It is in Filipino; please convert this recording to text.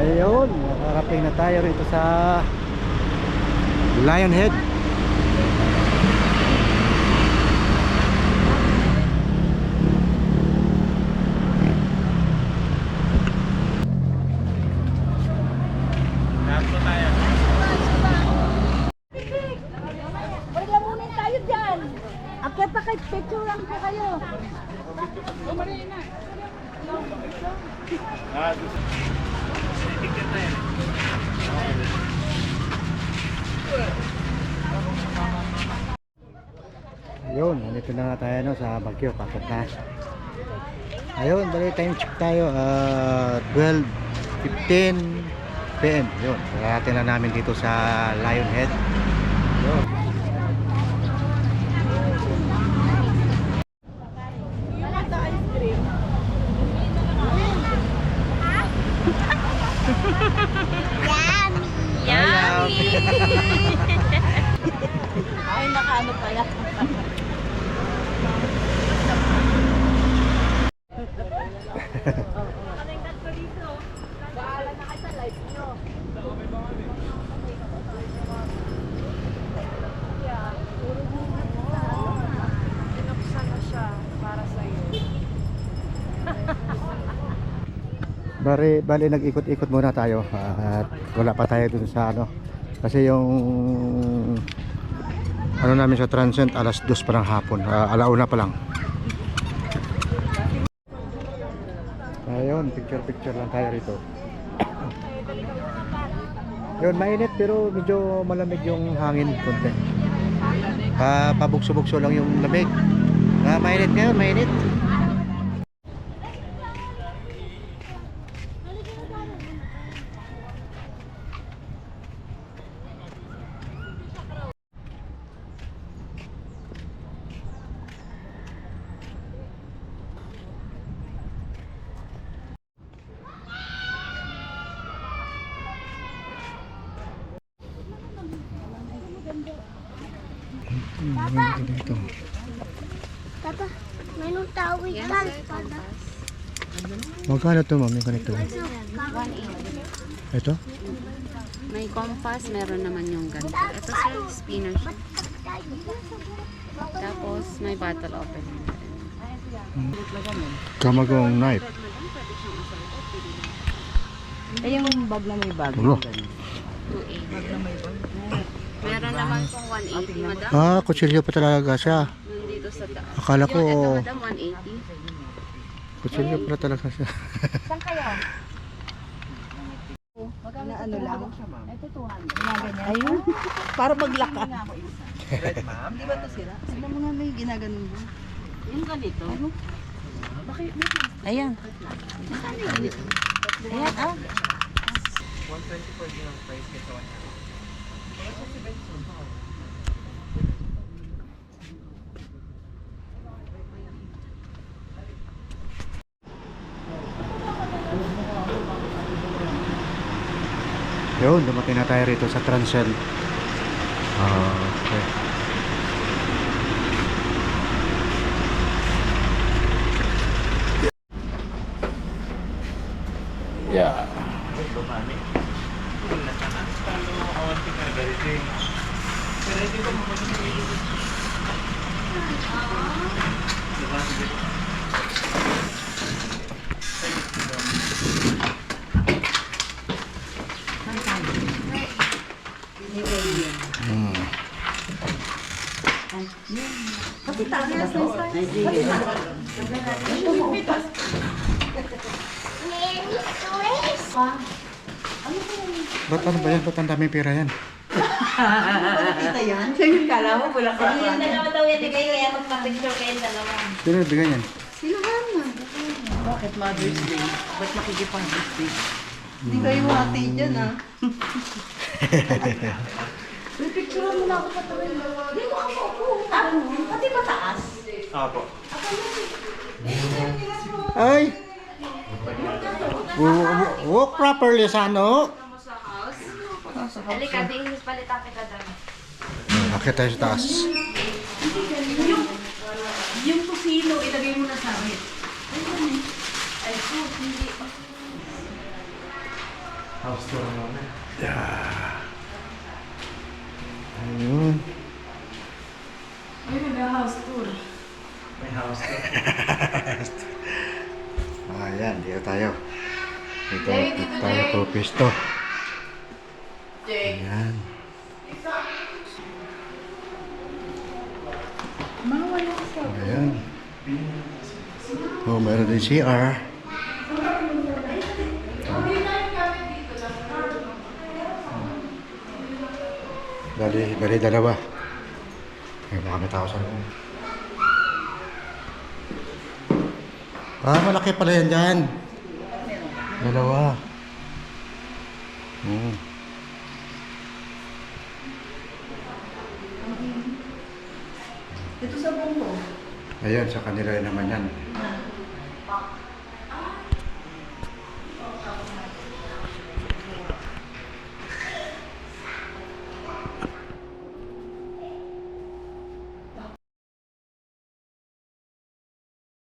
Ayun, nakarating na tayo rito sa Lionhead. Paglamunin tayo dyan. Akyat pa kay picture lang po kayo. Ayun, nandito na nga tayo no, sa Baguio, pasok na. Ayun, bali time check tayo 12:15 PM. Yun, karating na namin dito sa Lionhead. Yun. Yummy! Ay, nakaano pala. Bali nag-ikot-ikot muna tayo at wala pa tayo dun sa ano kasi yung ano namin sa Transcend alas 2 pa ng hapon, alauna pa lang. Ayun, picture lang tayo rito. Yun, mainit pero medyo malamig yung hangin konti. Pabugso-bugso lang yung lamig. Mainit ngayon, mainit. Dito. Papa, may nung tawid ka. Magkano to, ma'am, yung ganito? 180. Ito? May compass, meron naman yung ganito. Ito sir, spinner siya. Tapos may bottle opener. Kamagong knife. Eh, yung bag na may bag. Ulo. 280. Meron naman pong 180, madam. Kutsilyo pa talaga siya. Nandito sa taas. Akala ko Ito madam, 180. kutsilyo pa talaga siya. Saan kayo? Na ano lang? Ito 200. Ayun. Para maglaka. Red ma'am, di ba ito sila? Sila mga may ginaganon mo. Yung ganito. Ayan. Ayan, ah. 124 din ang price nito. Yun, dumating na tayo rito sa Transcend. Okay. Yeah. Ba't ano ba yan? Ba't ang daming pera yan? Kita yan? Siya yung kala mo, wala ka. Yung dalawa daw yan, bigay ko yan, magpa-picture kayo dalawa. Sino nabigay yan? Sila na. Bakit Mother's Day? Ba't makikipag-Mother's Day? Hindi kayo hati dyan, ah. May picture mo na ako sa tuwing. Hindi mo ako po. Ano? Pati mataas. Apo. Ay! Walk properly sa ano? Halika, tingin palitan kita dami. Akit tayo sa taas. Yung kusino, ilagay mo na sa akin. Ay, hindi. House tour muna. Ayun. Ay, nag-house tour. May house tour. Ayan, dito tayo. Dito, Jay, dito dito, tayo Jay. po pisto. Jake. Ayan. Ayan. Oh, meron din CR. Bali dalawa. Ay, baka may tao sa loob. Malaki pala yan dyan. Dalawa. Ito sa bungo. Ayan, sa kanila naman yan.